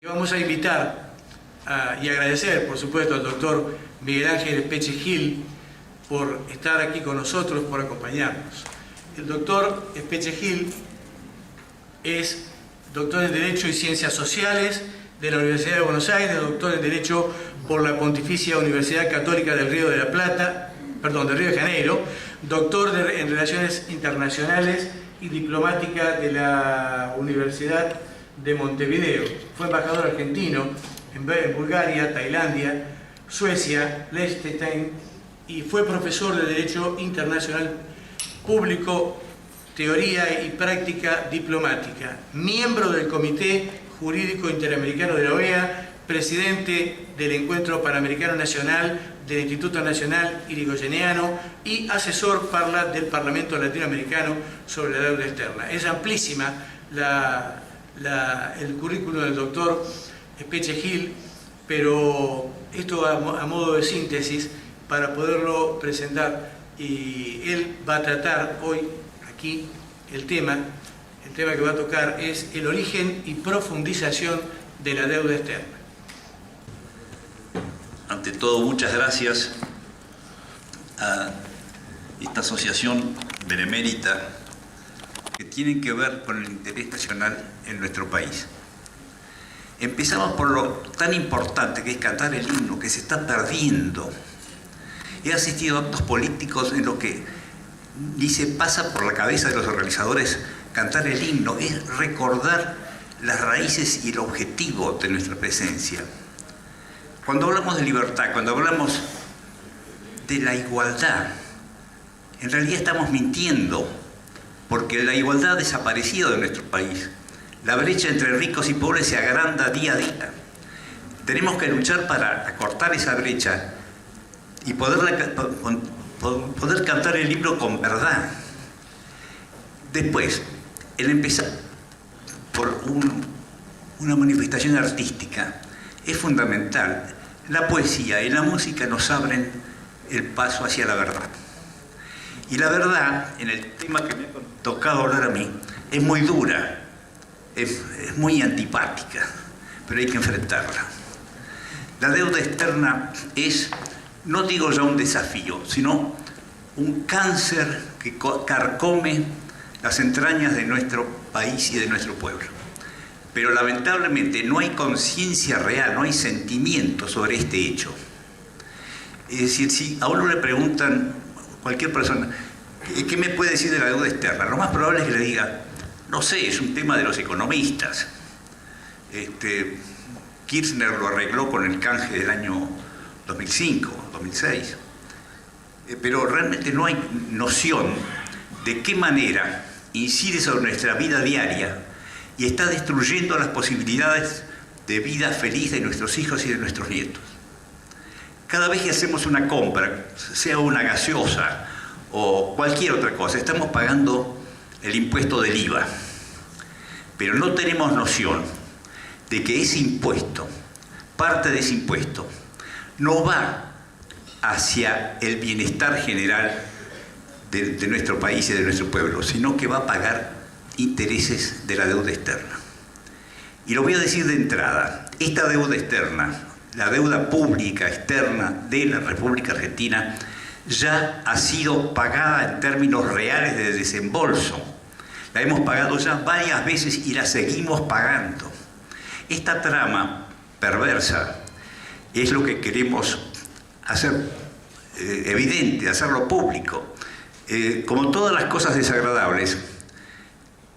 Vamos a invitar y agradecer, por supuesto, al doctor Miguel Ángel Espeche Gil por estar aquí con nosotros, por acompañarnos. El doctor Espeche Gil es doctor en Derecho y Ciencias Sociales de la Universidad de Buenos Aires, doctor en Derecho por la Pontificia Universidad Católica del Río de Janeiro, doctor en Relaciones Internacionales y Diplomática de la Universidad de Montevideo. Fue embajador argentino en Bulgaria, Tailandia, Suecia, Liechtenstein y fue profesor de Derecho Internacional Público, Teoría y Práctica Diplomática, miembro del Comité Jurídico Interamericano de la OEA, presidente del Encuentro Panamericano Nacional del Instituto Nacional Irigoyeniano y asesor del Parlamento Latinoamericano sobre la deuda externa. Es amplísima el currículum del doctor Espeche Gil, pero esto a modo de síntesis para poderlo presentar, y él va a tratar hoy aquí el tema que va a tocar es el origen y profundización de la deuda externa. Ante todo, muchas gracias a esta asociación benemérita que tienen que ver con el interés nacional en nuestro país. Empezamos por lo tan importante que es cantar el himno, que se está perdiendo. He asistido a actos políticos en los que ni se pasa por la cabeza de los organizadores cantar el himno, es recordar las raíces y el objetivo de nuestra presencia. Cuando hablamos de libertad, cuando hablamos de la igualdad, en realidad estamos mintiendo, porque la igualdad ha desaparecido de nuestro país. La brecha entre ricos y pobres se agranda día a día. Tenemos que luchar para acortar esa brecha y poder cantar el himno con verdad. Después, el empezar por una manifestación artística es fundamental. La poesía y la música nos abren el paso hacia la verdad. Y la verdad, en el tema que me ha tocado hablar a mí, es muy dura, es muy antipática, pero hay que enfrentarla. La deuda externa es, no digo ya un desafío, sino un cáncer que carcome las entrañas de nuestro país y de nuestro pueblo. Pero lamentablemente no hay conciencia real, no hay sentimiento sobre este hecho. Es decir, si a uno le preguntan, cualquier persona, ¿qué me puede decir de la deuda externa? Lo más probable es que le diga, no sé, es un tema de los economistas. Kirchner lo arregló con el canje del año 2005, 2006. Pero realmente no hay noción de qué manera incide sobre nuestra vida diaria y está destruyendo las posibilidades de vida feliz de nuestros hijos y de nuestros nietos. Cada vez que hacemos una compra, sea una gaseosa o cualquier otra cosa, estamos pagando el impuesto del IVA. Pero no tenemos noción de que ese impuesto, parte de ese impuesto, no va hacia el bienestar general de nuestro país y de nuestro pueblo, sino que va a pagar intereses de la deuda externa. Y lo voy a decir de entrada, esta deuda externa, la deuda pública externa de la República Argentina, ya ha sido pagada en términos reales de desembolso. La hemos pagado ya varias veces y la seguimos pagando. Esta trama perversa es lo que queremos hacer evidente, hacerlo público. Como todas las cosas desagradables,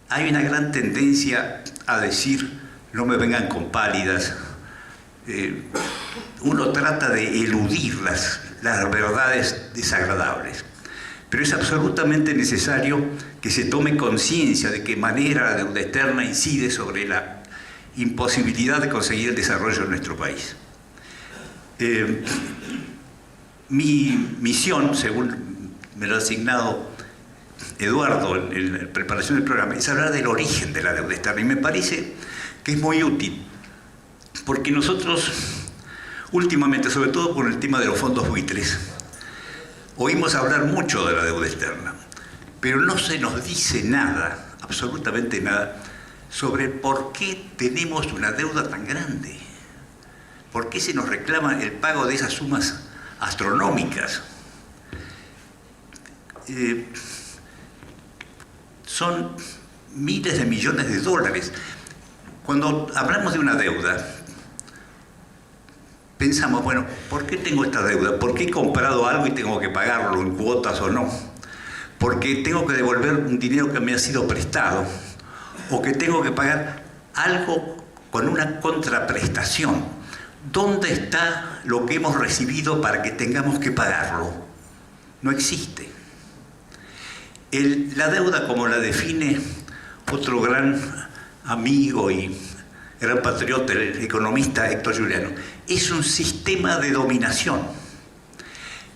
hay una gran tendencia a decir, no me vengan con pálidas. Uno trata de eludir las verdades desagradables. Pero es absolutamente necesario que se tome conciencia de qué manera la deuda externa incide sobre la imposibilidad de conseguir el desarrollo de nuestro país. Mi misión, según me lo ha asignado Eduardo en la preparación del programa, es hablar del origen de la deuda externa. Y me parece que es muy útil, porque nosotros últimamente, sobre todo por el tema de los fondos buitres, oímos hablar mucho de la deuda externa, pero no se nos dice nada, absolutamente nada, sobre por qué tenemos una deuda tan grande. ¿Por qué se nos reclama el pago de esas sumas astronómicas? Son miles de millones de dólares. Cuando hablamos de una deuda, pensamos, bueno, ¿por qué tengo esta deuda? ¿Por qué he comprado algo y tengo que pagarlo en cuotas o no? ¿Por qué tengo que devolver un dinero que me ha sido prestado? ¿O que tengo que pagar algo con una contraprestación? ¿Dónde está lo que hemos recibido para que tengamos que pagarlo? No existe. La deuda, como la define otro gran amigo y gran patriota, el economista Héctor Giuliano, es un sistema de dominación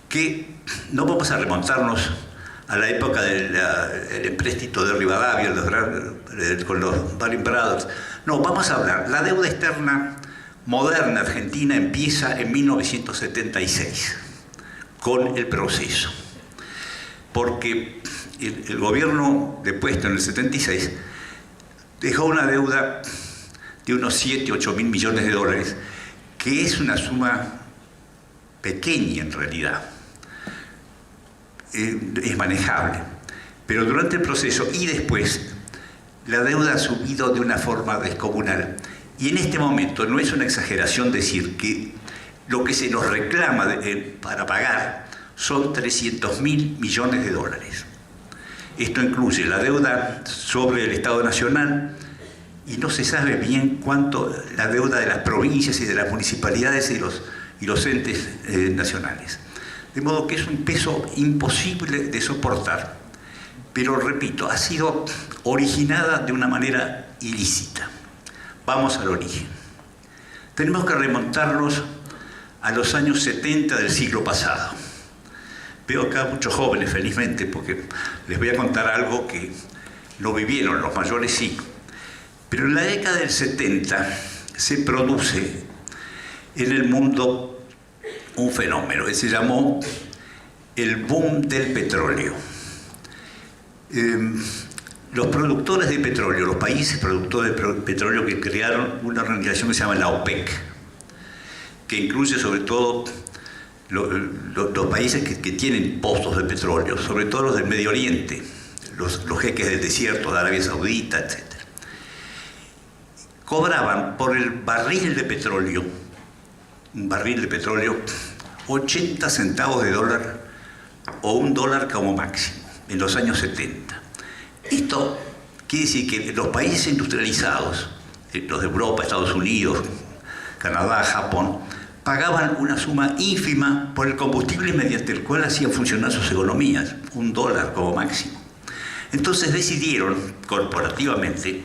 que no vamos a remontarnos a la época del empréstito de Rivadavia con los Baring Brothers. No, vamos a hablar. La deuda externa moderna argentina empieza en 1976 con el proceso, porque el gobierno depuesto en el 76 dejó una deuda de unos 7, 8 mil millones de dólares, que es una suma pequeña en realidad. Es manejable. Pero durante el proceso y después, la deuda ha subido de una forma descomunal. Y en este momento no es una exageración decir que lo que se nos reclama para pagar son 300 mil millones de dólares. Esto incluye la deuda sobre el Estado Nacional, y no se sabe bien cuánto la deuda de las provincias y de las municipalidades y los entes nacionales. De modo que es un peso imposible de soportar. Pero, repito, ha sido originada de una manera ilícita. Vamos al origen. Tenemos que remontarnos a los años 70 del siglo pasado. Veo acá muchos jóvenes, felizmente, porque les voy a contar algo que no vivieron, los mayores sí. Pero en la década del 70 se produce en el mundo un fenómeno que se llamó el boom del petróleo. Los productores de petróleo, los países productores de petróleo, que crearon una organización que se llama la OPEC, que incluye sobre todo los países que tienen pozos de petróleo, sobre todo los del Medio Oriente, los jeques del desierto de Arabia Saudita, etc. Cobraban por el barril de petróleo, un barril de petróleo, 80 centavos de dólar o $1 como máximo, en los años 70. Esto quiere decir que los países industrializados, los de Europa, Estados Unidos, Canadá, Japón, pagaban una suma ínfima por el combustible mediante el cual hacían funcionar sus economías, $1 como máximo. Entonces decidieron, corporativamente,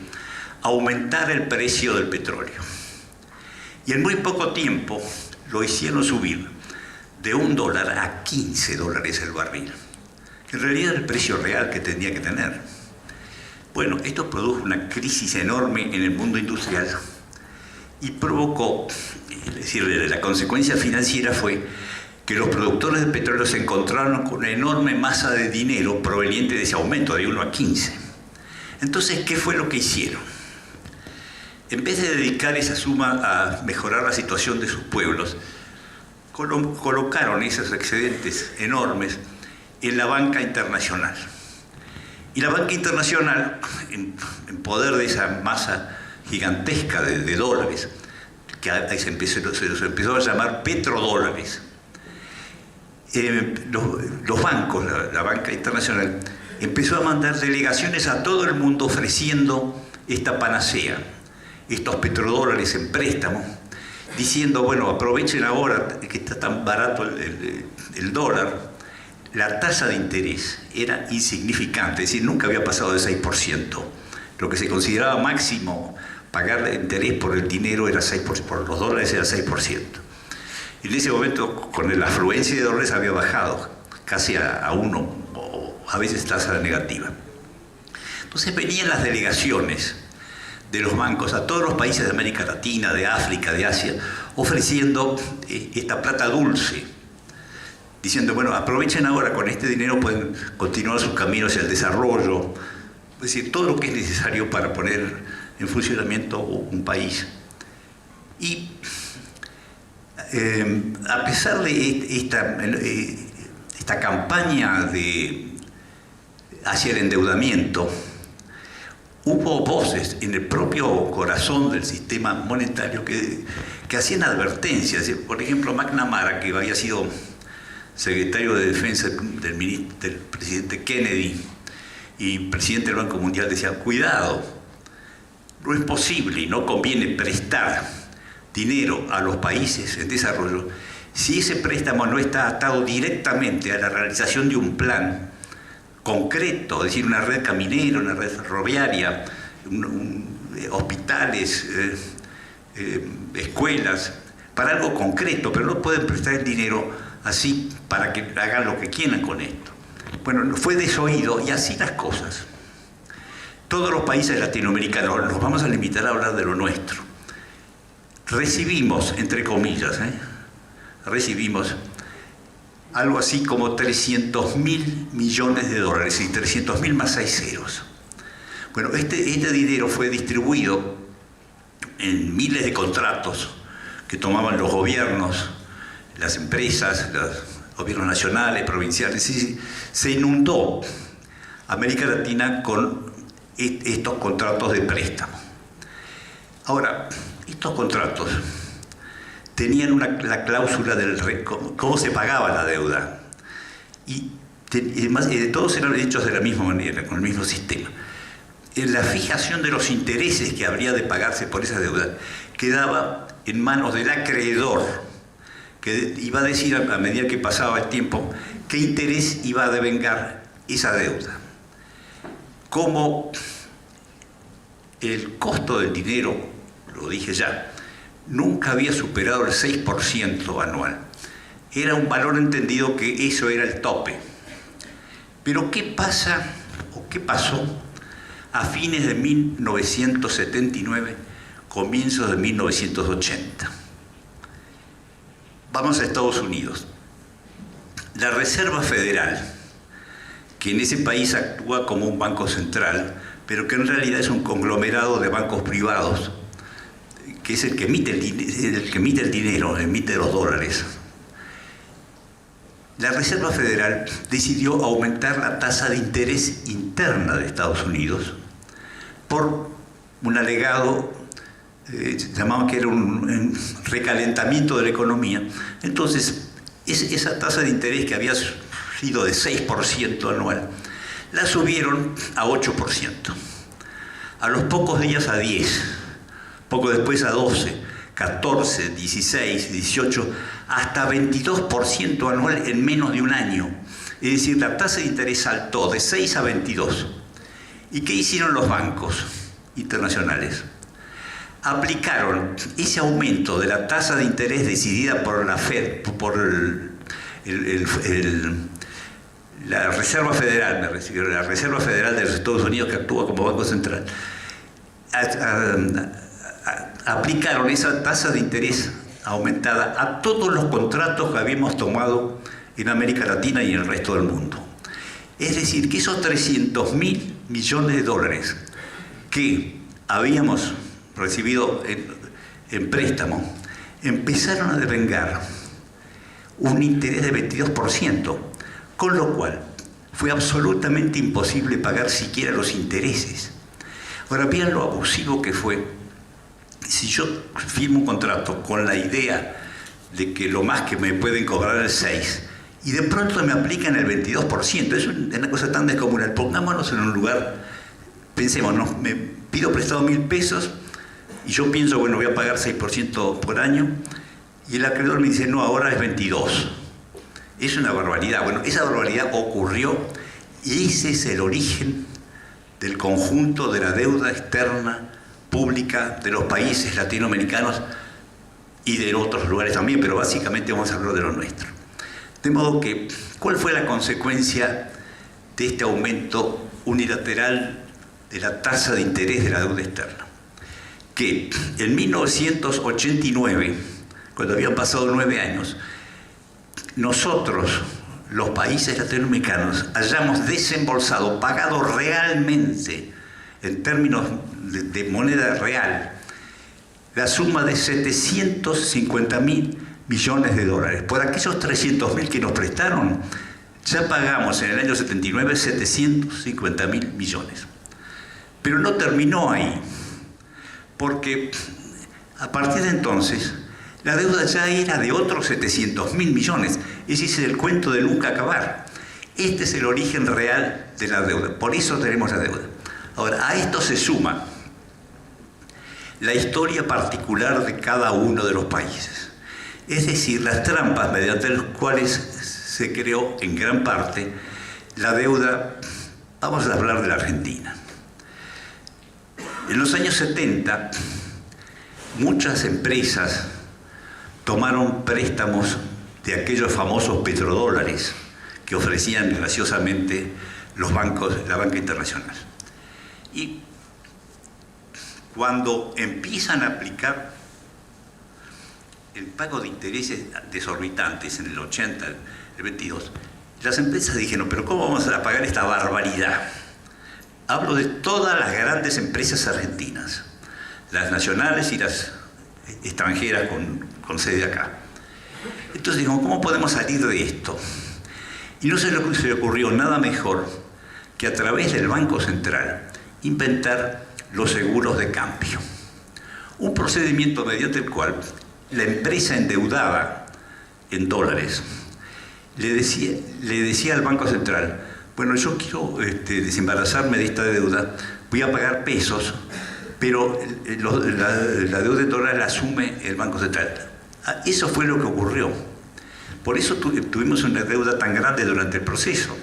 aumentar el precio del petróleo. Y en muy poco tiempo lo hicieron subir de $1 a $15 el barril, que en realidad era el precio real que tenía que tener. Bueno, esto produjo una crisis enorme en el mundo industrial y provocó, es decir, la consecuencia financiera fue que los productores de petróleo se encontraron con una enorme masa de dinero proveniente de ese aumento de 1 a 15. Entonces, ¿qué fue lo que hicieron? En vez de dedicar esa suma a mejorar la situación de sus pueblos, colocaron esos excedentes enormes en la banca internacional. Y la banca internacional, en poder de esa masa gigantesca de dólares, que ahí se los empezó a llamar petrodólares, los bancos, la banca internacional, empezó a mandar delegaciones a todo el mundo ofreciendo esta panacea, estos petrodólares en préstamo, diciendo, bueno, aprovechen ahora que está tan barato el dólar. La tasa de interés era insignificante, es decir, nunca había pasado del 6%. Lo que se consideraba máximo pagar de interés por el dinero era 6%, por los dólares era 6%. Y en ese momento, con la afluencia de dólares había bajado casi a 1, o a veces tasa negativa. Entonces venían las delegaciones de los bancos a todos los países de América Latina, de África, de Asia, ofreciendo esta plata dulce, diciendo, bueno, aprovechen ahora, con este dinero pueden continuar sus caminos hacia el desarrollo, es decir, todo lo que es necesario para poner en funcionamiento un país. Y a pesar de esta campaña hacia el endeudamiento, hubo voces en el propio corazón del sistema monetario que hacían advertencias. Por ejemplo, McNamara, que había sido secretario de Defensa del presidente Kennedy y presidente del Banco Mundial, decía: cuidado, no es posible y no conviene prestar dinero a los países en desarrollo si ese préstamo no está atado directamente a la realización de un plan concreto, es decir, una red caminera, una red ferroviaria, hospitales, escuelas, para algo concreto, pero no pueden prestar el dinero así para que hagan lo que quieran con esto. Bueno, fue desoído y así las cosas. Todos los países latinoamericanos, nos vamos a limitar a hablar de lo nuestro, recibimos, entre comillas, recibimos algo así como 300.000 millones de dólares, y 300.000 más 6 ceros. Bueno, este dinero fue distribuido en miles de contratos que tomaban los gobiernos, las empresas, los gobiernos nacionales, provinciales, y se inundó América Latina con estos contratos de préstamo. Ahora, estos contratos tenían la cláusula del cómo se pagaba la deuda, y todos eran hechos de la misma manera, con el mismo sistema. En la fijación de los intereses que habría de pagarse por esa deuda quedaba en manos del acreedor, que iba a decir a medida que pasaba el tiempo qué interés iba a devengar esa deuda. Como el costo del dinero, lo dije ya, nunca había superado el 6% anual. Era un valor entendido que eso era el tope. Pero ¿qué pasa o qué pasó a fines de 1979, comienzos de 1980? Vamos a Estados Unidos. La Reserva Federal, que en ese país actúa como un banco central, pero que en realidad es un conglomerado de bancos privados, que es el que emite el dinero, emite los dólares. La Reserva Federal decidió aumentar la tasa de interés interna de Estados Unidos por un alegado, llamaban que era un recalentamiento de la economía. Entonces, esa tasa de interés que había sido de 6% anual, la subieron a 8%. A los pocos días a 10%. Poco después a 12, 14, 16, 18, hasta 22% anual en menos de un año. Es decir, la tasa de interés saltó de 6 a 22. ¿Y qué hicieron los bancos internacionales? Aplicaron ese aumento de la tasa de interés decidida por la Fed, por la Reserva Federal, la Reserva Federal de los Estados Unidos, que actúa como Banco Central. Aplicaron esa tasa de interés aumentada a todos los contratos que habíamos tomado en América Latina y en el resto del mundo. Es decir, que esos 300.000 millones de dólares que habíamos recibido en préstamo empezaron a devengar un interés de 22%, con lo cual fue absolutamente imposible pagar siquiera los intereses. Ahora, vean lo abusivo que fue. Si yo firmo un contrato con la idea de que lo más que me pueden cobrar es 6%, y de pronto me aplican el 22%, es una cosa tan descomunal. Pongámonos en un lugar, pensemos, ¿no? Me pido prestado 1.000 pesos y yo pienso, bueno, voy a pagar 6% por año, y el acreedor me dice, no, ahora es 22%. Es una barbaridad. Bueno, esa barbaridad ocurrió, y ese es el origen del conjunto de la deuda externa pública de los países latinoamericanos y de otros lugares también, pero básicamente vamos a hablar de lo nuestro. De modo que, ¿cuál fue la consecuencia de este aumento unilateral de la tasa de interés de la deuda externa? Que en 1989, cuando habían pasado 9 años, nosotros, los países latinoamericanos, hayamos desembolsado, pagado realmente en términos de moneda real, la suma de 750.000 millones de dólares. Por aquellos 300.000 que nos prestaron, ya pagamos en el año 79 750.000 millones. Pero no terminó ahí, porque a partir de entonces la deuda ya era de otros 700.000 millones. Ese es el cuento de nunca acabar. Este es el origen real de la deuda, por eso tenemos la deuda. Ahora, a esto se suma la historia particular de cada uno de los países. Es decir, las trampas mediante las cuales se creó en gran parte la deuda. Vamos a hablar de la Argentina. En los años 70, muchas empresas tomaron préstamos de aquellos famosos petrodólares que ofrecían graciosamente los bancos, la banca internacional. Y cuando empiezan a aplicar el pago de intereses desorbitantes en el 80, el 22, las empresas dijeron, pero ¿cómo vamos a pagar esta barbaridad? Hablo de todas las grandes empresas argentinas, las nacionales y las extranjeras con sede acá. Entonces digo, ¿cómo podemos salir de esto? Y no se le ocurrió nada mejor que a través del Banco Central inventar los seguros de cambio. Un procedimiento mediante el cual la empresa endeudada en dólares le decía al Banco Central, bueno, yo quiero desembarazarme de esta deuda, voy a pagar pesos, pero la deuda en dólares la asume el Banco Central. Eso fue lo que ocurrió. Por eso tuvimos una deuda tan grande durante el proceso,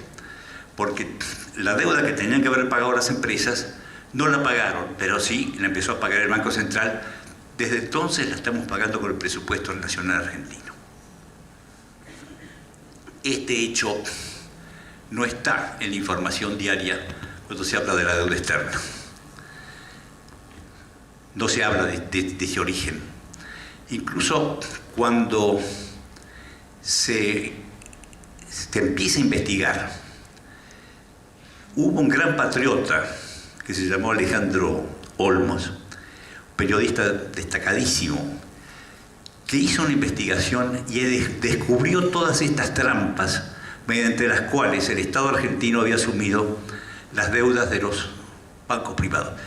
porque la deuda que tenían que haber pagado las empresas no la pagaron, pero sí la empezó a pagar el Banco Central. Desde entonces la estamos pagando con el presupuesto nacional argentino. Este hecho no está en la información diaria cuando se habla de la deuda externa. No se habla de ese origen. Incluso cuando se empieza a investigar, hubo un gran patriota que se llamó Alejandro Olmos, periodista destacadísimo, que hizo una investigación y descubrió todas estas trampas mediante las cuales el Estado argentino había asumido las deudas de los bancos privados.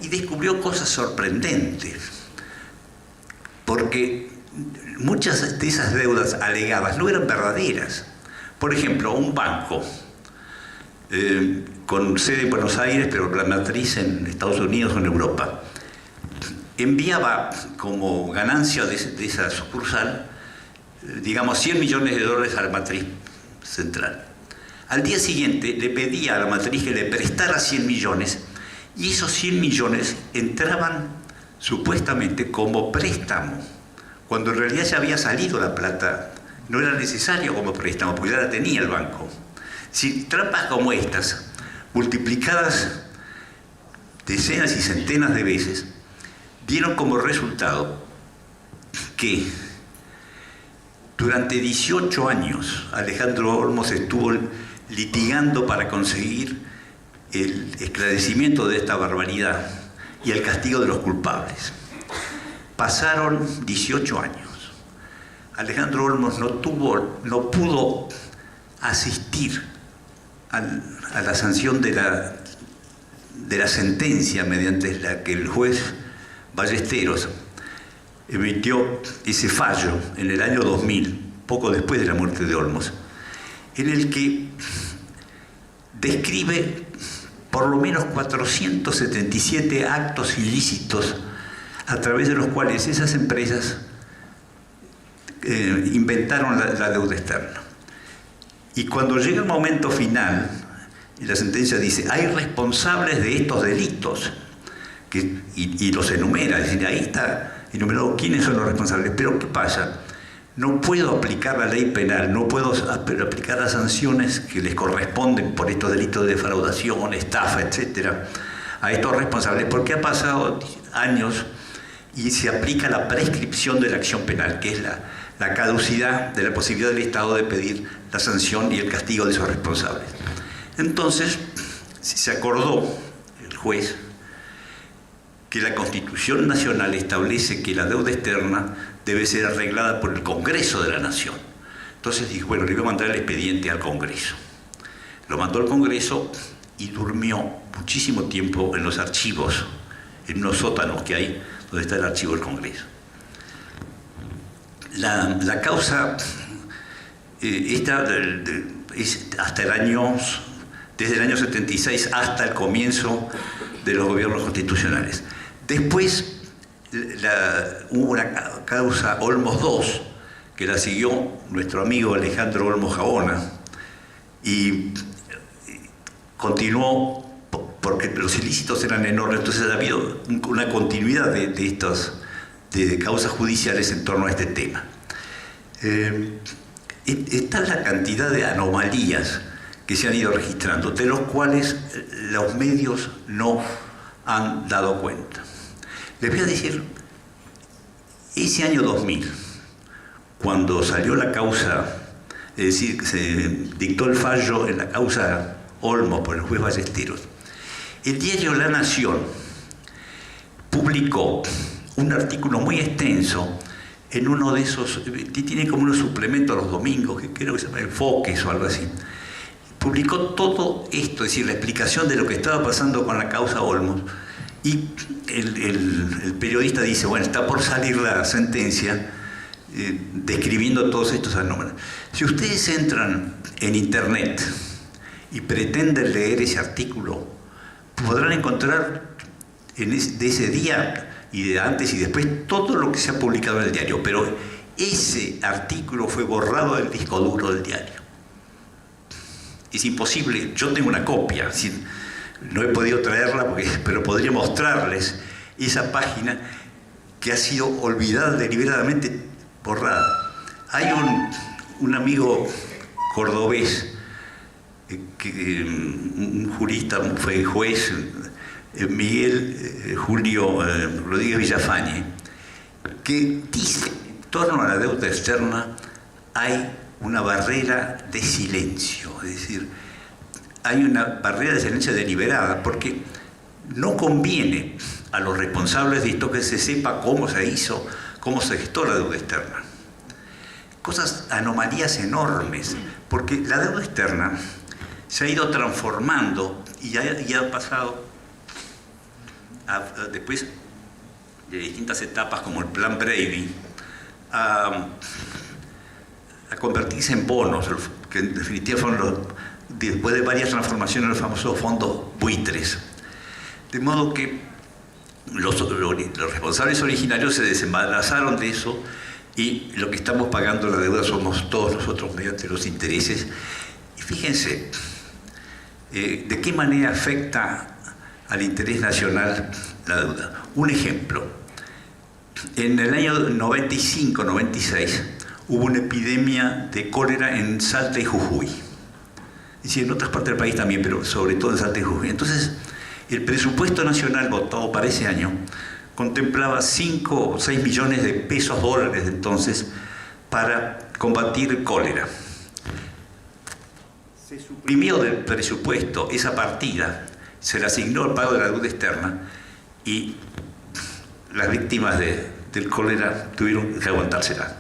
Y descubrió cosas sorprendentes, porque muchas de esas deudas alegadas no eran verdaderas. Por ejemplo, un banco con sede en Buenos Aires, pero la matriz en Estados Unidos o en Europa, enviaba como ganancia de esa sucursal, digamos, 100 millones de dólares a la matriz central. Al día siguiente le pedía a la matriz que le prestara 100 millones y esos 100 millones entraban supuestamente como préstamo, cuando en realidad ya había salido la plata, no era necesario como préstamo, porque ya la tenía el banco. Si trampas como estas, multiplicadas decenas y centenas de veces, dieron como resultado que durante 18 años Alejandro Olmos estuvo litigando para conseguir el esclarecimiento de esta barbaridad y el castigo de los culpables. Pasaron 18 años. Alejandro Olmos no pudo asistir a la sanción de la sentencia mediante la que el juez Ballesteros emitió ese fallo en el año 2000, poco después de la muerte de Olmos, en el que describe por lo menos 477 actos ilícitos a través de los cuales esas empresas inventaron la deuda externa. Y cuando llega el momento final, la sentencia dice, hay responsables de estos delitos, y los enumera, es decir, ahí está enumerado quiénes son los responsables. Pero ¿qué pasa? No puedo aplicar la ley penal, no puedo aplicar las sanciones que les corresponden por estos delitos de defraudación, estafa, etcétera, a estos responsables, porque ha pasado años y se aplica la prescripción de la acción penal, que es la caducidad de la posibilidad del Estado de pedir la sanción y el castigo de esos responsables. Entonces, se acordó el juez que la Constitución Nacional establece que la deuda externa debe ser arreglada por el Congreso de la Nación. Entonces dije, bueno, le voy a mandar el expediente al Congreso. Lo mandó al Congreso y durmió muchísimo tiempo en los archivos, en unos sótanos que hay, donde está el archivo del Congreso. La causa esta es hasta desde el año 76 hasta el comienzo de los gobiernos constitucionales. Después hubo una causa Olmos II, que la siguió nuestro amigo Alejandro Olmos Gaona, y continuó porque los ilícitos eran enormes, entonces ha habido una continuidad de causas judiciales en torno a este tema. Está la cantidad de anomalías que se han ido registrando, de los cuales los medios no han dado cuenta. Les voy a decir, ese año 2000, cuando salió la causa, es decir, se dictó el fallo en la causa Olmos por el juez Ballesteros, el diario La Nación publicó un artículo muy extenso en uno de esos, tiene como unos suplementos los domingos, que creo que se llama Enfoques o algo así. Publicó todo esto, es decir, la explicación de lo que estaba pasando con la causa Olmos. Y el periodista dice, bueno, está por salir la sentencia, describiendo todos estos anómalos. Si ustedes entran en internet y pretenden leer ese artículo, podrán encontrar de ese día y de antes y después todo lo que se ha publicado en el diario, pero ese artículo fue borrado del disco duro del diario. Es imposible, yo tengo una copia, no he podido traerla, pero podría mostrarles esa página que ha sido olvidada, deliberadamente borrada. Hay un amigo cordobés, un jurista, fue juez, Miguel Julio Rodríguez Villafañe, que dice que en torno a la deuda externa hay una barrera de silencio, es decir, hay una barrera de silencio deliberada, porque no conviene a los responsables de esto que se sepa cómo se hizo, cómo se gestó la deuda externa. Anomalías enormes, porque la deuda externa se ha ido transformando y ya ha pasado después de distintas etapas como el Plan Brady a convertirse en bonos, que en definitiva fueron después de varias transformaciones, los famosos fondos buitres. De modo que los responsables originarios se desembarazaron de eso y lo que estamos pagando la deuda somos todos nosotros mediante los intereses. Y fíjense, ¿de qué manera afecta al interés nacional la deuda? Un ejemplo, en el año 95-96 hubo una epidemia de cólera en Salta y Jujuy. Es decir, en otras partes del país también, pero sobre todo en Salta y Jujuy. Entonces, el presupuesto nacional votado para ese año contemplaba 5 o 6 millones de pesos dólares de entonces para combatir el cólera. Se suprimió del presupuesto esa partida, se le asignó el pago de la deuda externa y las víctimas del cólera tuvieron que aguantársela.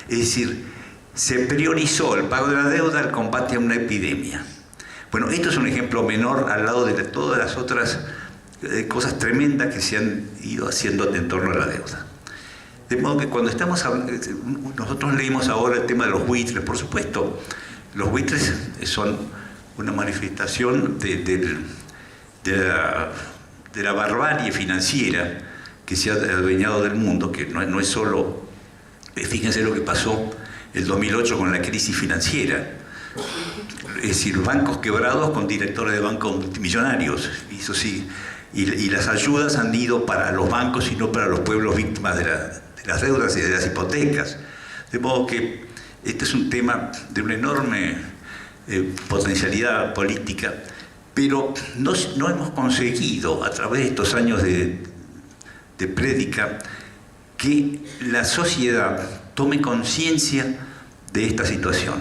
Es decir, se priorizó el pago de la deuda al combate a una epidemia. Bueno, esto es un ejemplo menor al lado de todas las otras cosas tremendas que se han ido haciendo en torno a la deuda. De modo que cuando estamos hablando, nosotros leímos ahora el tema de los buitres, por supuesto, los buitres son una manifestación de la barbarie financiera que se ha adueñado del mundo, que no es solo, fíjense lo que pasó el 2008 con la crisis financiera, es decir, bancos quebrados con directores de bancos multimillonarios, eso sí, y las ayudas han ido para los bancos y no para los pueblos víctimas de las deudas y de las hipotecas. De modo que este es un tema de una enorme potencialidad política, pero no hemos conseguido a través de estos años de prédica que la sociedad tome conciencia de esta situación.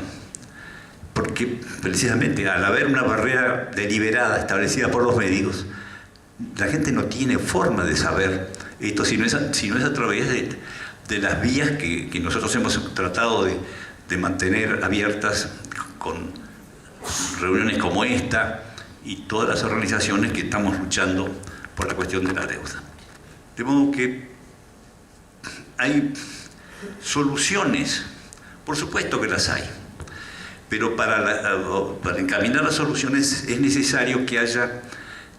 Porque precisamente al haber una barrera deliberada establecida por los médicos, la gente no tiene forma de saber esto si no es a través de las vías que nosotros hemos tratado de mantener abiertas con reuniones como esta y todas las organizaciones que estamos luchando por la cuestión de la deuda. De modo que hay soluciones, por supuesto que las hay, pero para encaminar las soluciones es necesario que haya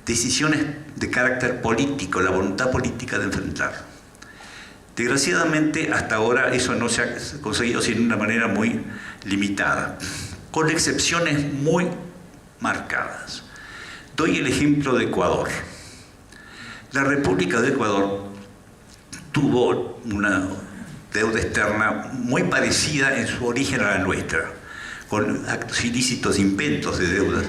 decisiones de carácter político, la voluntad política de enfrentarlo. Desgraciadamente, hasta ahora eso no se ha conseguido sino de una manera muy limitada, con excepciones muy marcadas. Doy el ejemplo de Ecuador. La República de Ecuador tuvo una deuda externa muy parecida en su origen a la nuestra, con actos ilícitos, inventos de deudas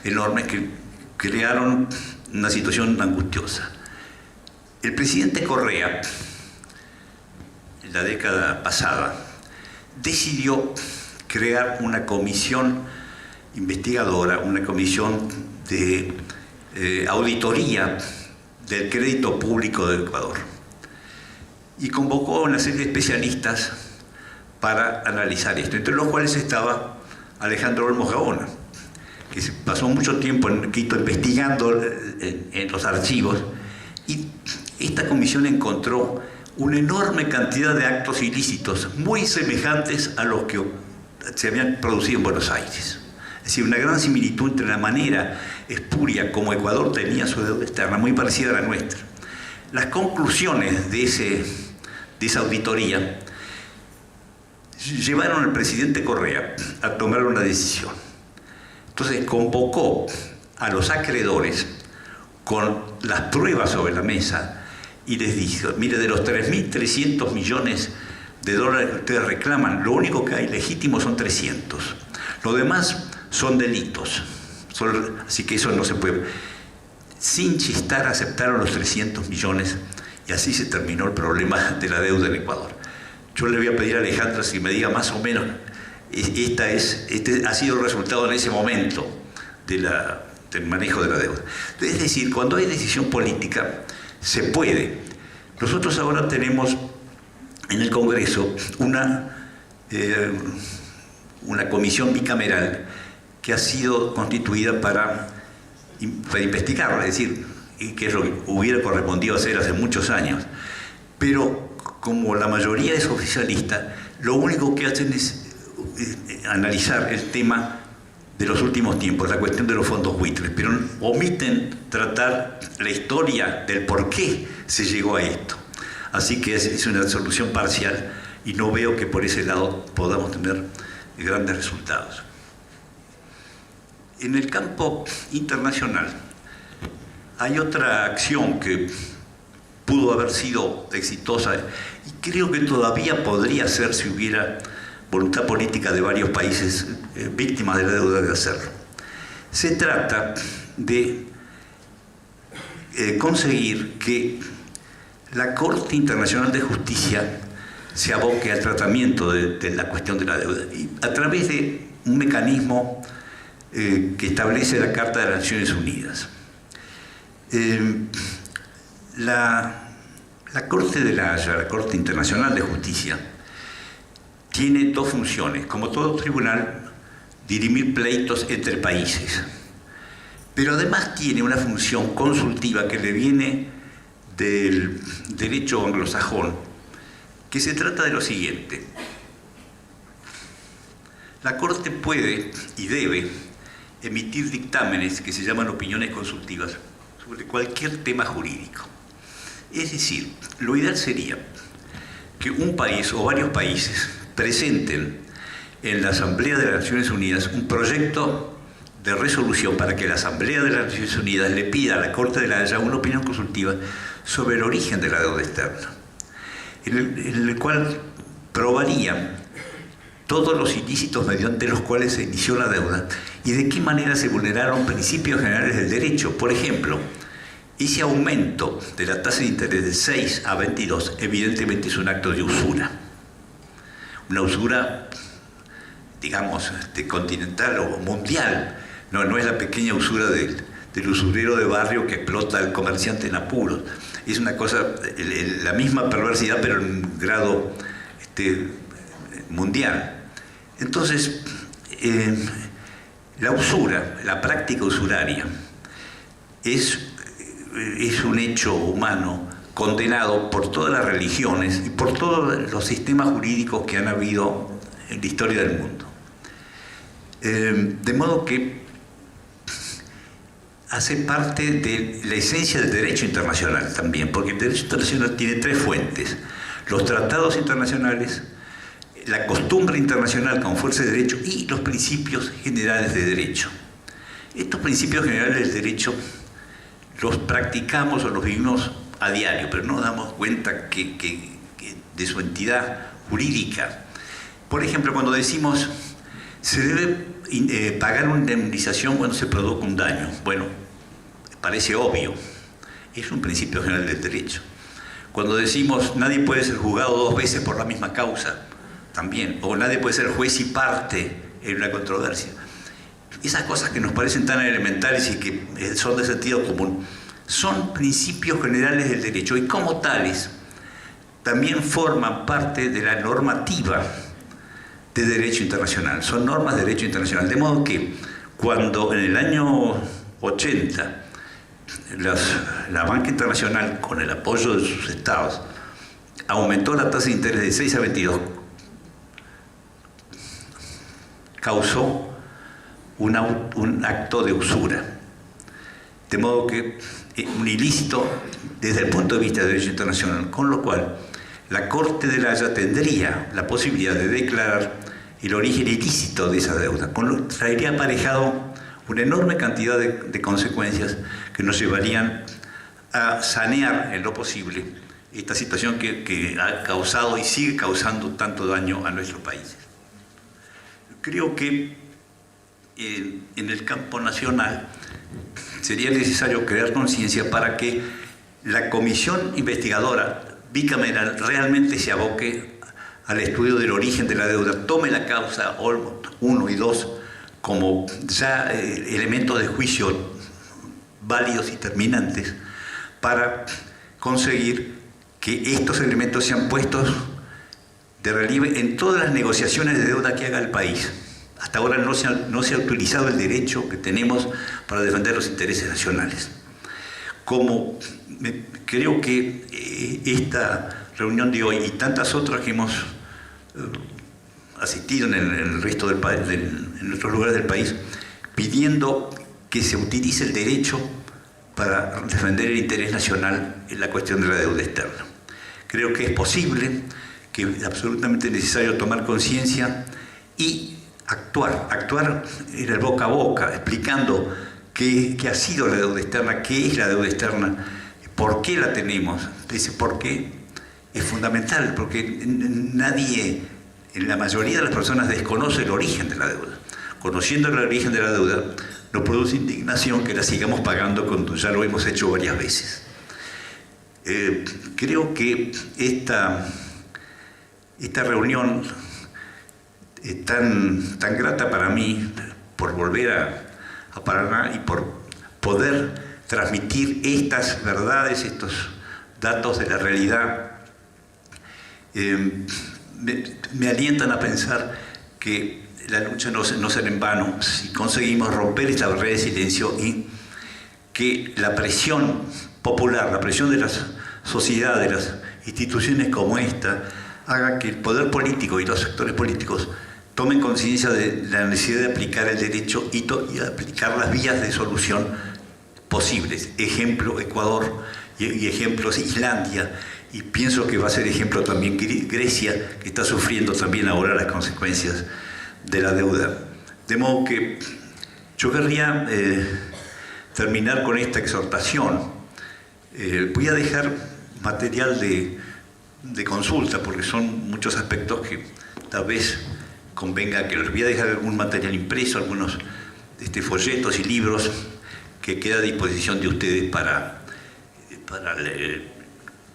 enormes que crearon una situación angustiosa. El presidente Correa, en la década pasada, decidió crear una comisión investigadora, una comisión de auditoría del crédito público de Ecuador, y convocó a una serie de especialistas para analizar esto, entre los cuales estaba Alejandro Olmos Gaona, que se pasó mucho tiempo en Quito investigando en los archivos, y esta comisión encontró una enorme cantidad de actos ilícitos muy semejantes a los que se habían producido en Buenos Aires. Es decir, una gran similitud entre la manera espuria como Ecuador tenía su deuda externa, muy parecida a la nuestra. Las conclusiones de esa auditoría llevaron al presidente Correa a tomar una decisión. Entonces convocó a los acreedores con las pruebas sobre la mesa y les dijo: mire, de los 3.300 millones de dólares que ustedes reclaman, lo único que hay legítimo son 300. Lo demás son delitos. Así que eso no se puede. Sin chistar aceptaron los 300 millones y así se terminó el problema de la deuda en Ecuador. Yo le voy a pedir a Alejandra si me diga más o menos, este ha sido el resultado en ese momento del manejo de la deuda. Es decir, cuando hay decisión política, se puede. Nosotros ahora tenemos en el Congreso una comisión bicameral que ha sido constituida para investigar, es decir, que es lo que hubiera correspondido hacer hace muchos años. Pero como la mayoría es oficialista, lo único que hacen es analizar el tema de los últimos tiempos, la cuestión de los fondos buitres, pero omiten tratar la historia del por qué se llegó a esto. Así que es una solución parcial y no veo que por ese lado podamos tener grandes resultados. En el campo internacional hay otra acción que pudo haber sido exitosa y creo que todavía podría ser si hubiera voluntad política de varios países víctimas de la deuda de hacerlo. Se trata de conseguir que la Corte Internacional de Justicia se aboque al tratamiento de la cuestión de la deuda y a través de un mecanismo que establece la Carta de las Naciones Unidas. La Corte de la Haya, la Corte Internacional de Justicia, tiene dos funciones. Como todo tribunal, dirimir pleitos entre países. Pero además tiene una función consultiva que le viene del derecho anglosajón, que se trata de lo siguiente. La Corte puede y debe emitir dictámenes que se llaman opiniones consultivas sobre cualquier tema jurídico. Es decir, lo ideal sería que un país o varios países presenten en la Asamblea de las Naciones Unidas un proyecto de resolución para que la Asamblea de las Naciones Unidas le pida a la Corte de la Haya una opinión consultiva sobre el origen de la deuda externa, en el cual probaría todos los ilícitos mediante los cuales se inició la deuda y de qué manera se vulneraron principios generales del derecho. Por ejemplo, ese aumento de la tasa de interés de 6 a 22 evidentemente es un acto de usura. Una usura, digamos, continental o mundial. No es la pequeña usura del usurero de barrio que explota al comerciante en apuros. Es una cosa, la misma perversidad, pero en un grado mundial. Entonces, la usura, la práctica usuraria, es un hecho humano condenado por todas las religiones y por todos los sistemas jurídicos que han habido en la historia del mundo. De modo que hace parte de la esencia del derecho internacional también, porque el derecho internacional tiene tres fuentes: los tratados internacionales, la costumbre internacional con fuerza de derecho y los principios generales de derecho. Estos principios generales del derecho los practicamos o los vivimos a diario, pero no nos damos cuenta de su entidad jurídica. Por ejemplo, cuando decimos se debe pagar una indemnización cuando se produzca un daño, bueno, parece obvio, es un principio general del derecho. Cuando decimos nadie puede ser juzgado dos veces por la misma causa, también, o nadie puede ser juez y parte en una controversia. Esas cosas que nos parecen tan elementales y que son de sentido común, son principios generales del derecho y como tales también forman parte de la normativa de derecho internacional. Son normas de derecho internacional. De modo que cuando en el año 80 la banca internacional, con el apoyo de sus estados, aumentó la tasa de interés de 6 a 22, causó un acto de usura. De modo que un ilícito desde el punto de vista del derecho internacional, con lo cual la Corte de la Haya tendría la posibilidad de declarar el origen ilícito de esa deuda, con lo que traería aparejado una enorme cantidad de consecuencias que nos llevarían a sanear en lo posible esta situación que ha causado y sigue causando tanto daño a nuestros países. Creo que en el campo nacional sería necesario crear conciencia para que la comisión investigadora bicameral realmente se aboque al estudio del origen de la deuda, tome la causa 1 y 2 como ya elementos de juicio válidos y terminantes para conseguir que estos elementos sean puestos de relieve en todas las negociaciones de deuda que haga el país. Hasta ahora no se ha utilizado el derecho que tenemos para defender los intereses nacionales. Como creo que esta reunión de hoy y tantas otras que hemos asistido en el resto del país, en otros lugares del país, pidiendo que se utilice el derecho para defender el interés nacional en la cuestión de la deuda externa. Creo que es posible, que es absolutamente necesario tomar conciencia y actuar en el boca a boca, explicando qué ha sido la deuda externa, qué es la deuda externa, por qué la tenemos. Ese por qué es fundamental, porque nadie, la mayoría de las personas desconoce el origen de la deuda. Conociendo el origen de la deuda, nos produce indignación que la sigamos pagando cuando ya lo hemos hecho varias veces. Creo que esta reunión es tan grata para mí por volver a Paraná y por poder transmitir estas verdades, estos datos de la realidad. Me alientan a pensar que la lucha no será en vano si conseguimos romper esta barrera de silencio y que la presión popular, la presión de las sociedades, de las instituciones como esta, haga que el poder político y los sectores políticos tomen conciencia de la necesidad de aplicar el derecho y aplicar las vías de solución posibles. Ejemplo, Ecuador y ejemplos, Islandia, y pienso que va a ser ejemplo también Grecia, que está sufriendo también ahora las consecuencias de la deuda. De modo que yo querría terminar con esta exhortación. Voy a dejar material de consulta, porque son muchos aspectos que tal vez convenga que les voy a dejar algún material impreso, algunos folletos y libros que queda a disposición de ustedes para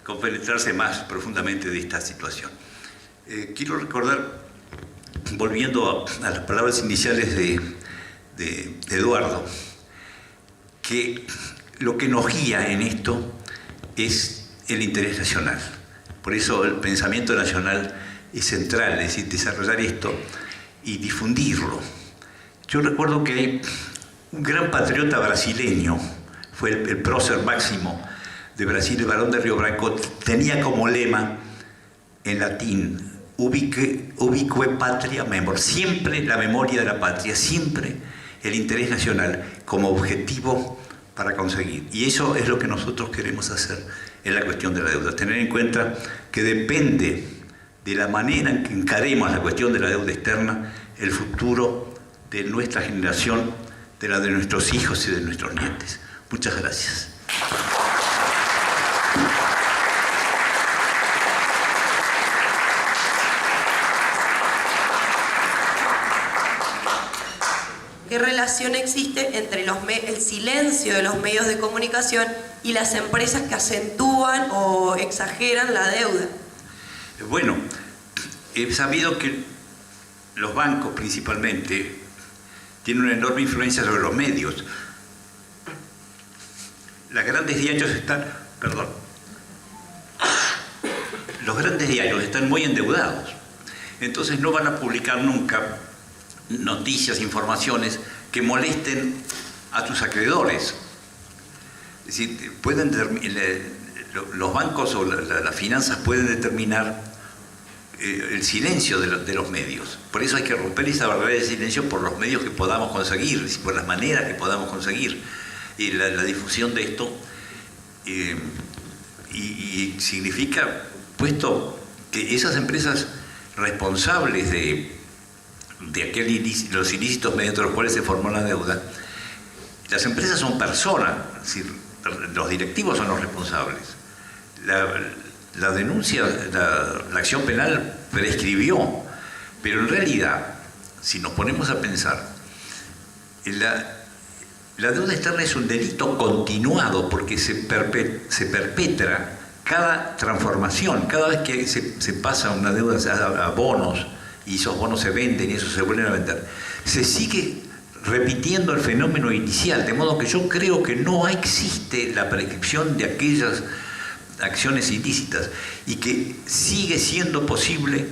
compenetrarse más profundamente de esta situación. Quiero recordar, volviendo a las palabras iniciales de Eduardo, que lo que nos guía en esto es el interés nacional. Por eso el pensamiento nacional es central, es decir, desarrollar esto y difundirlo. Yo recuerdo que hay un gran patriota brasileño, fue el prócer máximo de Brasil, el Barón de Río Branco, tenía como lema en latín: ubique patria memor, siempre la memoria de la patria, siempre el interés nacional como objetivo para conseguir. Y eso es lo que nosotros queremos hacer en la cuestión de la deuda, tener en cuenta que depende de la manera en que encaremos la cuestión de la deuda externa el futuro de nuestra generación, de la de nuestros hijos y de nuestros nietos. Muchas gracias. ¿Qué relación existe entre el silencio de los medios de comunicación y las empresas que acentúan o exageran la deuda? Bueno, he sabido que los bancos principalmente tienen una enorme influencia sobre los medios. Los grandes diarios están muy endeudados. Entonces no van a publicar nunca noticias, informaciones que molesten a sus acreedores. Es decir, los bancos o las finanzas pueden determinar el silencio de los medios. Por eso hay que romper esa barrera de silencio por los medios que podamos conseguir, por las maneras que podamos conseguir la difusión de esto. Y significa, puesto que esas empresas responsables de los ilícitos mediante los cuales se formó la deuda, las empresas son personas, es decir, los directivos son los responsables. La denuncia, la acción penal prescribió, pero en realidad, si nos ponemos a pensar, la deuda externa es un delito continuado porque se perpetra cada transformación, cada vez que se pasa una deuda a bonos y esos bonos se venden y esos se vuelven a vender, se sigue repitiendo el fenómeno inicial, de modo que yo creo que no existe la prescripción de aquellas acciones ilícitas y que sigue siendo posible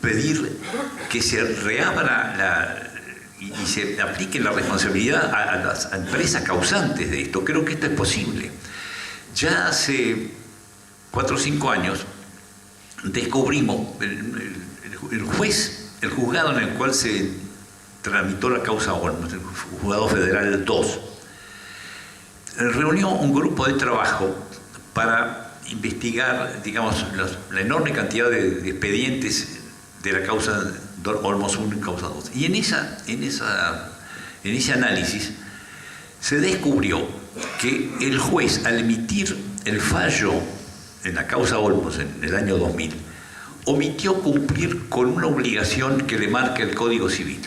pedir que se reabra y se aplique la responsabilidad a las empresas causantes de esto. Creo que esto es posible. Ya hace 4 o 5 años descubrimos el juzgado en el cual se tramitó la causa Olmos, el juzgado federal 2, reunió un grupo de trabajo para investigar, digamos, la enorme cantidad de expedientes de la causa Olmos 1 y causa 2. Y en ese análisis se descubrió que el juez, al emitir el fallo en la causa Olmos en el año 2000, omitió cumplir con una obligación que le marca el Código Civil.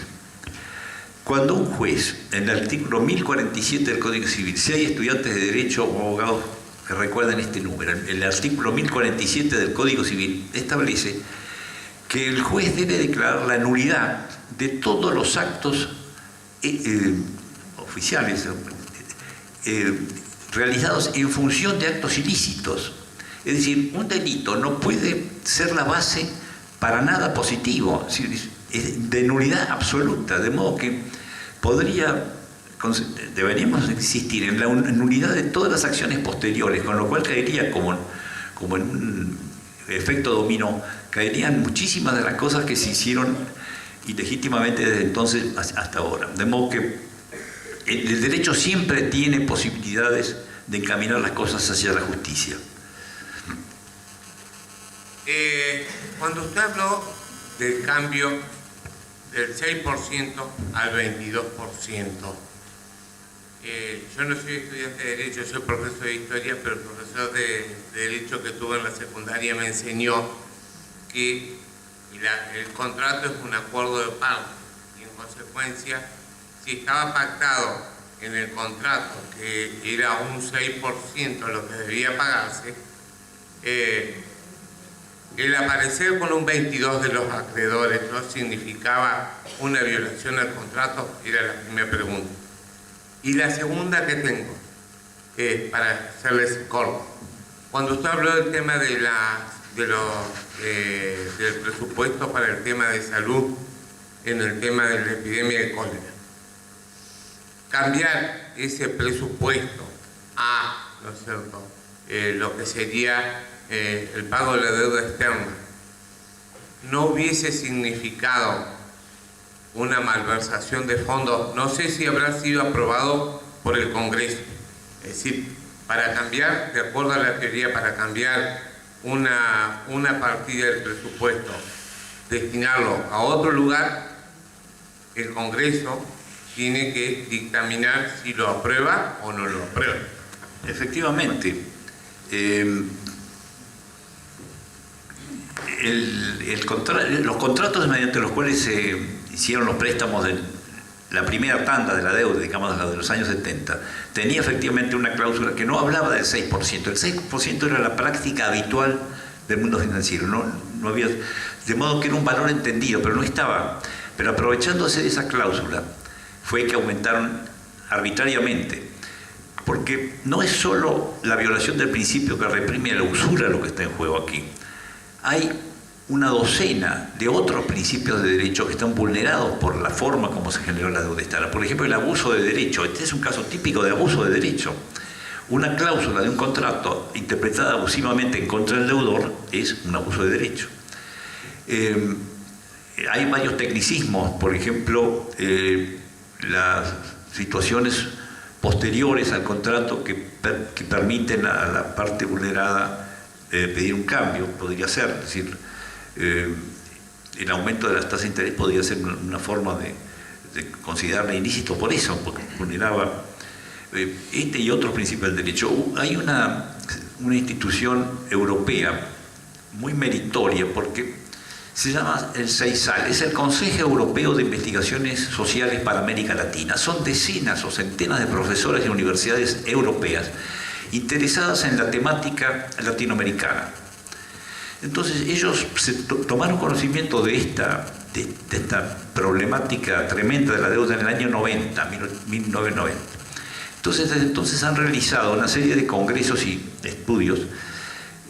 Cuando un juez, en el artículo 1047 del Código Civil, si hay estudiantes de Derecho o abogados que recuerden este número, el artículo 1047 del Código Civil establece que el juez debe declarar la nulidad de todos los actos oficiales realizados en función de actos ilícitos. Es decir, un delito no puede ser la base para nada positivo, es de nulidad absoluta, de modo que deberíamos existir en la nulidad de todas las acciones posteriores, con lo cual caería como en un efecto dominó, caerían muchísimas de las cosas que se hicieron ilegítimamente desde entonces hasta ahora. De modo que el derecho siempre tiene posibilidades de encaminar las cosas hacia la justicia. Cuando usted habló del cambio del 6% al 22%, yo no soy estudiante de Derecho, soy profesor de Historia, pero el profesor de Derecho que tuve en la secundaria me enseñó que el contrato es un acuerdo de parte y en consecuencia, si estaba pactado en el contrato que era un 6% lo que debía pagarse, el aparecer con un 22% de los acreedores no significaba una violación al contrato, era la primera pregunta. Y la segunda que tengo, para hacerles corto, cuando usted habló del tema del presupuesto para el tema de salud, en el tema de la epidemia de cólera, cambiar ese presupuesto a, ¿no es cierto?, lo que sería el pago de la deuda externa, no hubiese significado una malversación de fondos. No sé si habrá sido aprobado por el Congreso. Es decir, para cambiar, de acuerdo a la teoría, para cambiar una partida del presupuesto, destinarlo a otro lugar, el Congreso tiene que dictaminar si lo aprueba o no lo aprueba. Efectivamente. Los contratos mediante los cuales se hicieron los préstamos de la primera tanda de la deuda, digamos la de los años 70, tenía efectivamente una cláusula que no hablaba del 6%. El 6% era la práctica habitual del mundo financiero, no había, de modo que era un valor entendido, pero no estaba. Pero aprovechándose de esa cláusula fue que aumentaron arbitrariamente, porque no es solo la violación del principio que reprime la usura lo que está en juego aquí. Hay una docena de otros principios de derecho que están vulnerados por la forma como se generó la deuda externa. Por ejemplo, el abuso de derecho. Este es un caso típico de abuso de derecho. Una cláusula de un contrato interpretada abusivamente en contra del deudor es un abuso de derecho. Hay varios tecnicismos, por ejemplo, las situaciones posteriores al contrato que permiten a la parte vulnerada pedir un cambio, podría ser, es decir, el aumento de las tasas de interés podría ser una forma de considerarla ilícito por eso, porque vulneraba este y otros principios del derecho. Hay una institución europea muy meritoria porque se llama el CEISAL, es el Consejo Europeo de Investigaciones Sociales para América Latina. Son decenas o centenas de profesores de universidades europeas interesadas en la temática latinoamericana. Entonces ellos tomaron conocimiento de esta problemática tremenda de la deuda en el año 1990. Entonces, desde entonces han realizado una serie de congresos y estudios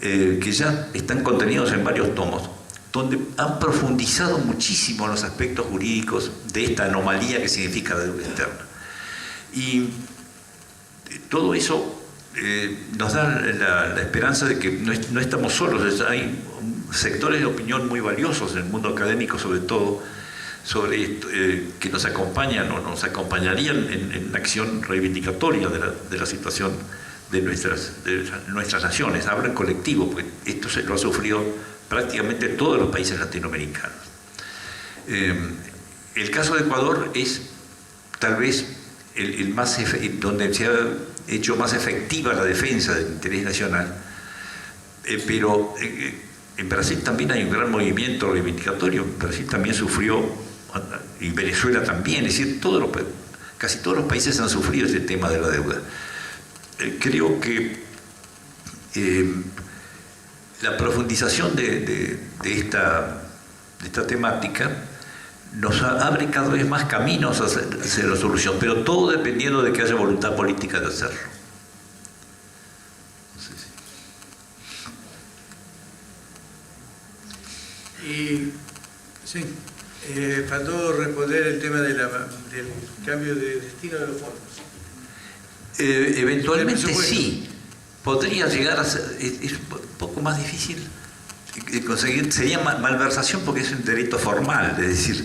que ya están contenidos en varios tomos, donde han profundizado muchísimo los aspectos jurídicos de esta anomalía que significa la deuda externa. Y todo eso nos da la esperanza de que no estamos solos. Hay sectores de opinión muy valiosos en el mundo académico, sobre todo, sobre esto, que nos acompañan o nos acompañarían en la acción reivindicatoria de la situación de nuestras naciones. Hablo en colectivo, porque esto se lo ha sufrido prácticamente todos los países latinoamericanos. El caso de Ecuador es tal vez el más donde se ha hecho más efectiva la defensa del interés nacional, pero en Brasil también hay un gran movimiento reivindicatorio. Brasil también sufrió, y Venezuela también, es decir, casi todos los países han sufrido este tema de la deuda. Creo que la profundización de esta temática nos abre cada vez más caminos hacia la solución, pero todo dependiendo de que haya voluntad política de hacerlo. Y sí, faltó responder el tema del cambio de destino de los fondos. Eventualmente sí, podría llegar a ser, es un poco más difícil conseguir, sería malversación porque es un delito formal, es decir,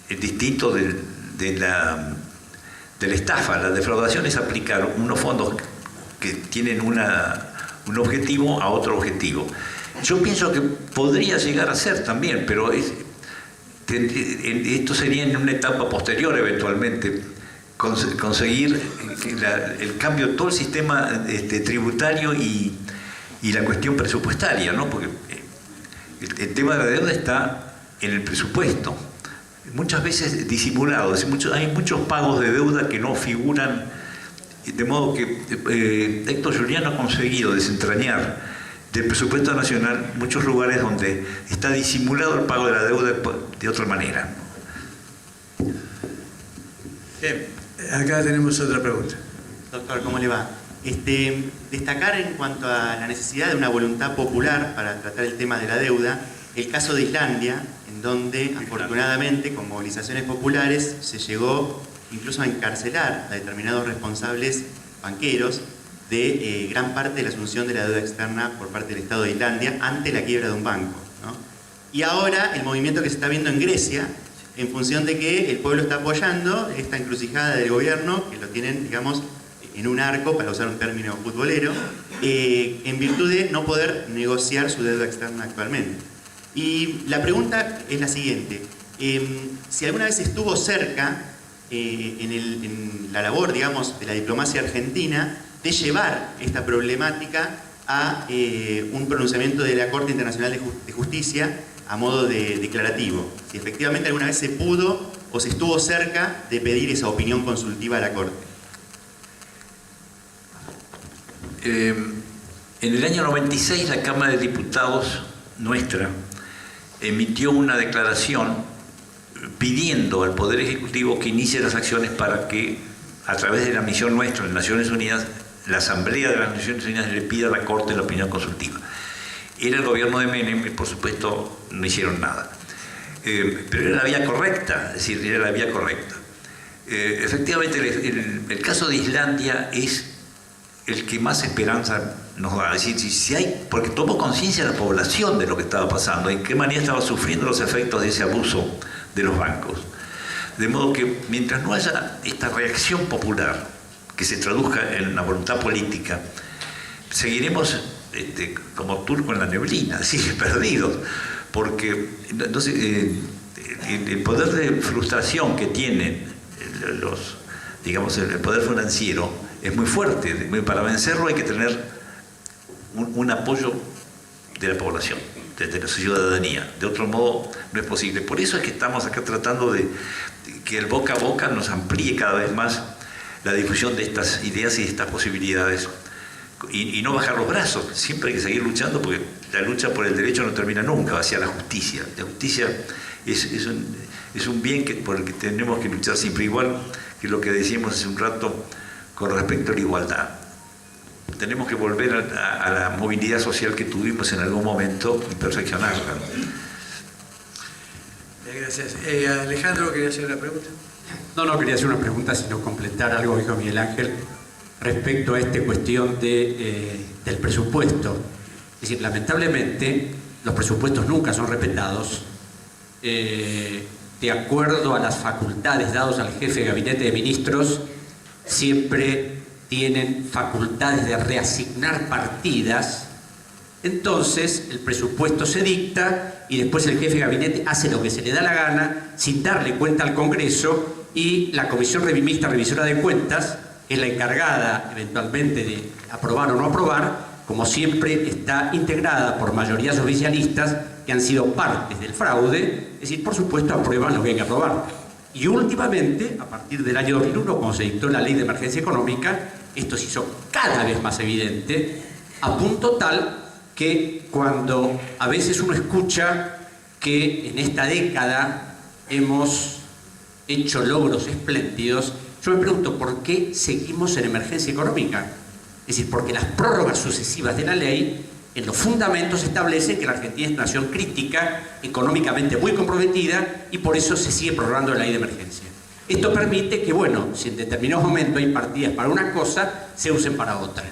es distinto de la estafa. La defraudación es aplicar unos fondos que tienen un objetivo a otro objetivo. Yo pienso que podría llegar a ser también, pero esto sería en una etapa posterior eventualmente, conseguir el cambio de todo el sistema tributario y la cuestión presupuestaria, ¿no? Porque el tema de la deuda está en el presupuesto, muchas veces disimulado. Hay muchos pagos de deuda que no figuran, de modo que Héctor Julián ha conseguido desentrañar del presupuesto nacional muchos lugares donde está disimulado el pago de la deuda de otra manera. Bien, Acá tenemos otra pregunta. Doctor, ¿cómo le va? Destacar en cuanto a la necesidad de una voluntad popular para tratar el tema de la deuda, el caso de Islandia, en donde afortunadamente con movilizaciones populares se llegó incluso a encarcelar a determinados responsables banqueros de gran parte de la asunción de la deuda externa por parte del Estado de Islandia ante la quiebra de un banco, ¿no? Y ahora el movimiento que se está viendo en Grecia, en función de que el pueblo está apoyando esta encrucijada del gobierno, que lo tienen, digamos, en un arco, para usar un término futbolero, en virtud de no poder negociar su deuda externa actualmente. Y la pregunta es la siguiente: si alguna vez estuvo cerca en la labor, digamos, de la diplomacia argentina de llevar esta problemática a un pronunciamiento de la Corte Internacional de Justicia a modo de declarativo, si efectivamente alguna vez se pudo o se estuvo cerca de pedir esa opinión consultiva a la Corte. En el año 96 la Cámara de Diputados nuestra emitió una declaración pidiendo al Poder Ejecutivo que inicie las acciones para que, a través de la misión nuestra en Naciones Unidas, la Asamblea de las Naciones Unidas le pida a la Corte la opinión consultiva. Era el gobierno de Menem y por supuesto no hicieron nada. Pero era la vía correcta, es decir, era la vía correcta. Efectivamente, el caso de Islandia es el que más esperanza nos da. Es decir, si hay, porque tomó conciencia la población de lo que estaba pasando, en qué manera estaba sufriendo los efectos de ese abuso de los bancos. De modo que mientras no haya esta reacción popular que se traduzca en una voluntad política, seguiremos como turco en la neblina, es decir, perdidos, porque entonces el poder de frustración que tienen el poder financiero es muy fuerte. Para vencerlo hay que tener un apoyo de la población, de la ciudadanía. De otro modo no es posible. Por eso es que estamos acá tratando de que el boca a boca nos amplíe cada vez más la difusión de estas ideas y de estas posibilidades. Y no bajar los brazos, siempre hay que seguir luchando, porque la lucha por el derecho no termina nunca, hacia la justicia. La justicia es un bien por el que tenemos que luchar siempre, igual que lo que decíamos hace un rato con respecto a la igualdad. Tenemos que volver a la movilidad social que tuvimos en algún momento y perfeccionarla. Gracias. Alejandro, ¿quería hacer una pregunta? No quería hacer una pregunta, sino completar algo que dijo Miguel Ángel respecto a esta cuestión del presupuesto. Es decir, lamentablemente los presupuestos nunca son respetados de acuerdo a las facultades dadas al jefe de gabinete de ministros. Siempre tienen facultades de reasignar partidas, entonces el presupuesto se dicta y después el jefe de gabinete hace lo que se le da la gana sin darle cuenta al Congreso, y la Comisión Mixta Revisora de Cuentas, que es la encargada eventualmente de aprobar o no aprobar, como siempre está integrada por mayorías oficialistas que han sido partes del fraude, es decir, por supuesto aprueban lo que hay que aprobar. Y últimamente, a partir del año 2001, cuando se dictó la Ley de Emergencia Económica, esto se hizo cada vez más evidente, a punto tal que cuando a veces uno escucha que en esta década hemos hecho logros espléndidos, yo me pregunto por qué seguimos en emergencia económica. Es decir, porque las prórrogas sucesivas de la ley en los fundamentos establecen que la Argentina es una nación crítica, económicamente muy comprometida, y por eso se sigue prorrogando la ley de emergencia. Esto permite que, bueno, si en determinados momentos hay partidas para una cosa, se usen para otra.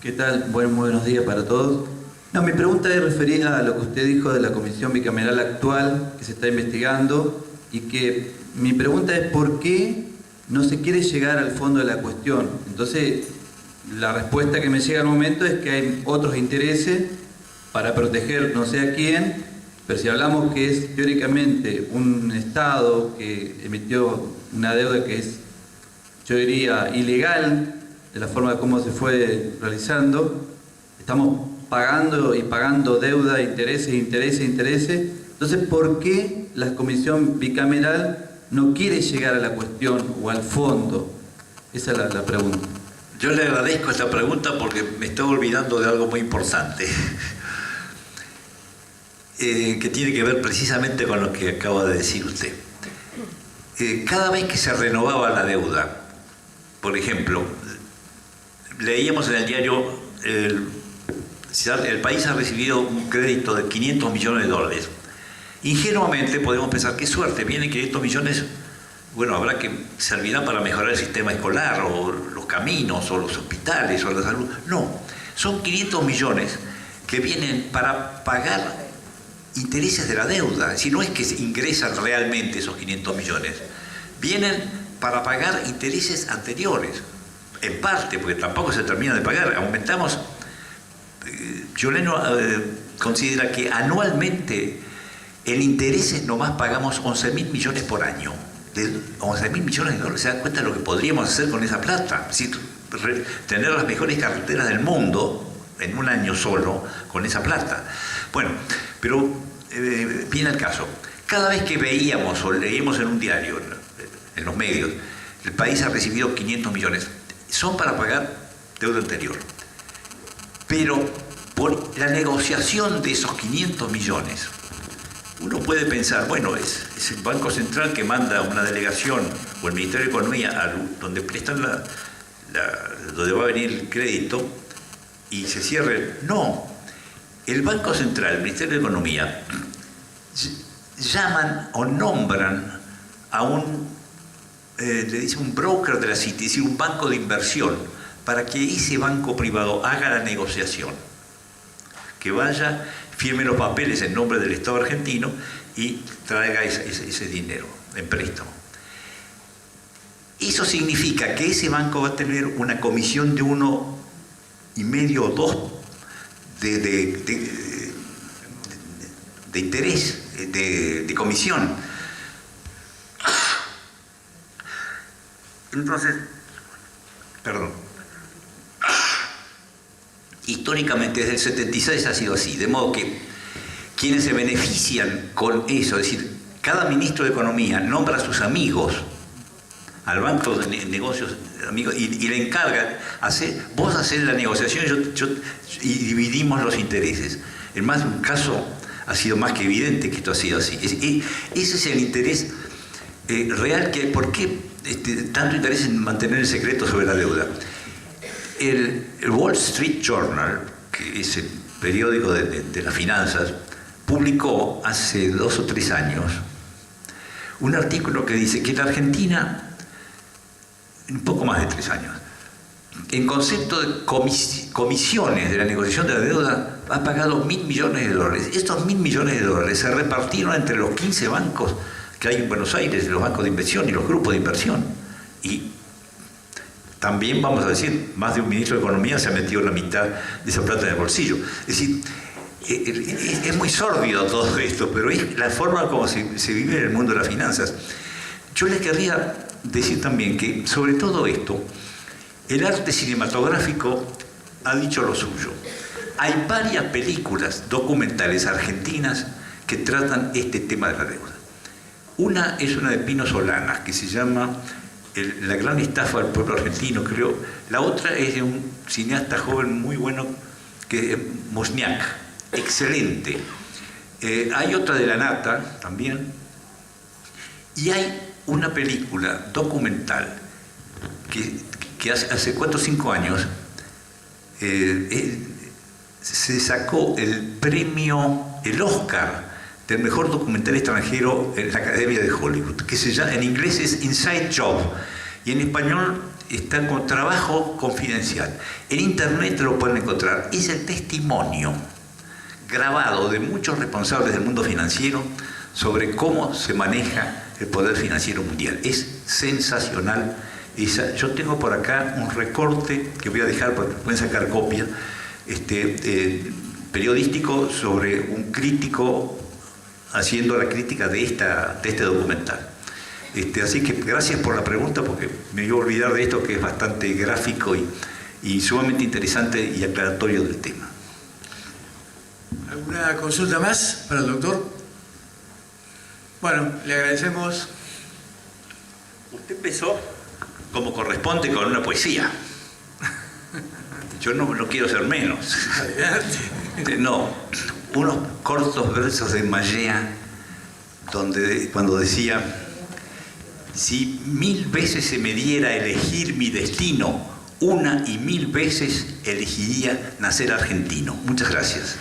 ¿Qué tal? Buenos días para todos. No, mi pregunta es referida a lo que usted dijo de la comisión bicameral actual que se está investigando, y que mi pregunta es ¿por qué no se quiere llegar al fondo de la cuestión? Entonces, la respuesta que me llega al momento es que hay otros intereses para proteger no sé a quién, pero si hablamos que es teóricamente un Estado que emitió una deuda que es, yo diría, ilegal, de la forma como se fue realizando, estamos pagando y pagando deuda, intereses. Entonces, ¿por qué la comisión bicameral no quiere llegar a la cuestión o al fondo? Esa es la pregunta. Yo le agradezco esta pregunta porque me estoy olvidando de algo muy importante que tiene que ver precisamente con lo que acaba de decir usted. cada vez que se renovaba la deuda, por ejemplo, leíamos en el diario, el país ha recibido un crédito de 500 millones de dólares. Ingenuamente podemos pensar, qué suerte, vienen 500 millones, bueno, habrá que servirá para mejorar el sistema escolar, o los caminos, o los hospitales, o la salud. No, son 500 millones que vienen para pagar intereses de la deuda. Si no es que se ingresan realmente esos 500 millones, vienen para pagar intereses anteriores, en parte, porque tampoco se termina de pagar. Aumentamos, Giuliano considera que anualmente en intereses nomás pagamos 11.000 millones por año. De 11.000 millones de dólares, ¿se dan cuenta de lo que podríamos hacer con esa plata? Es decir, tener las mejores carreteras del mundo en un año solo con esa plata. Bueno, pero viene el caso. Cada vez que veíamos o leíamos en un diario, en los medios, el país ha recibido 500 millones, son para pagar deuda anterior. Pero por la negociación de esos 500 millones, uno puede pensar, bueno, es el Banco Central que manda una delegación, o el Ministerio de Economía, donde prestan donde va a venir el crédito, y se cierre. No, el Banco Central, el Ministerio de Economía, llaman o nombran a le dice un broker de la City, es decir, un banco de inversión, para que ese banco privado haga la negociación, que vaya, firme los papeles en nombre del Estado argentino y traiga ese dinero en préstamo. Eso significa que ese banco va a tener una comisión de 1,5 o 2 de interés, de comisión. Entonces, históricamente desde el 76 ha sido así, de modo que quienes se benefician con eso, es decir, cada ministro de Economía nombra a sus amigos al banco de negocios amigos, y le encarga, vos hacés la negociación y dividimos los intereses. En más de un caso ha sido más que evidente que esto ha sido así. Ese es el interés real. ¿Por qué tanto interés en mantener el secreto sobre la deuda? El Wall Street Journal, que es el periódico de las finanzas, publicó hace 2 o 3 años un artículo que dice que la Argentina, un poco más de 3 años, en concepto de comisiones de la negociación de la deuda, ha pagado 1.000 millones de dólares. Estos 1.000 millones de dólares se repartieron entre los 15 bancos que hay en Buenos Aires, los bancos de inversión y los grupos de inversión. Y también, vamos a decir, más de un ministro de Economía se ha metido la mitad de esa plata en el bolsillo. Es decir, es muy sórdido todo esto, pero es la forma como se vive en el mundo de las finanzas. Yo les querría decir también que, sobre todo esto, el arte cinematográfico ha dicho lo suyo. Hay varias películas documentales argentinas que tratan este tema de la deuda. Una es una de Pino Solanas, que se llama La gran estafa del pueblo argentino, creo. La otra es de un cineasta joven muy bueno, que es Mosniak, excelente. Hay otra de La Nata también. Y hay una película documental que hace 4 o 5 años se sacó el premio, el Oscar, del mejor documental extranjero en la Academia de Hollywood, que se llama, en inglés es Inside Job, y en español está con Trabajo Confidencial. En internet lo pueden encontrar. Es el testimonio grabado de muchos responsables del mundo financiero sobre cómo se maneja el poder financiero mundial. Es sensacional. Yo tengo por acá un recorte que voy a dejar para que pueden sacar copia, periodístico, sobre un crítico haciendo la crítica de este documental. Así que gracias por la pregunta, porque me iba a olvidar de esto, que es bastante gráfico y sumamente interesante y aclaratorio del tema. ¿Alguna consulta más para el doctor? Bueno, le agradecemos. Usted empezó, como corresponde, con una poesía. Yo no quiero ser menos. No, unos cortos versos de Mallea, cuando decía: si 1000 veces se me diera a elegir mi destino, 1 y 1000 veces elegiría nacer argentino. Muchas gracias.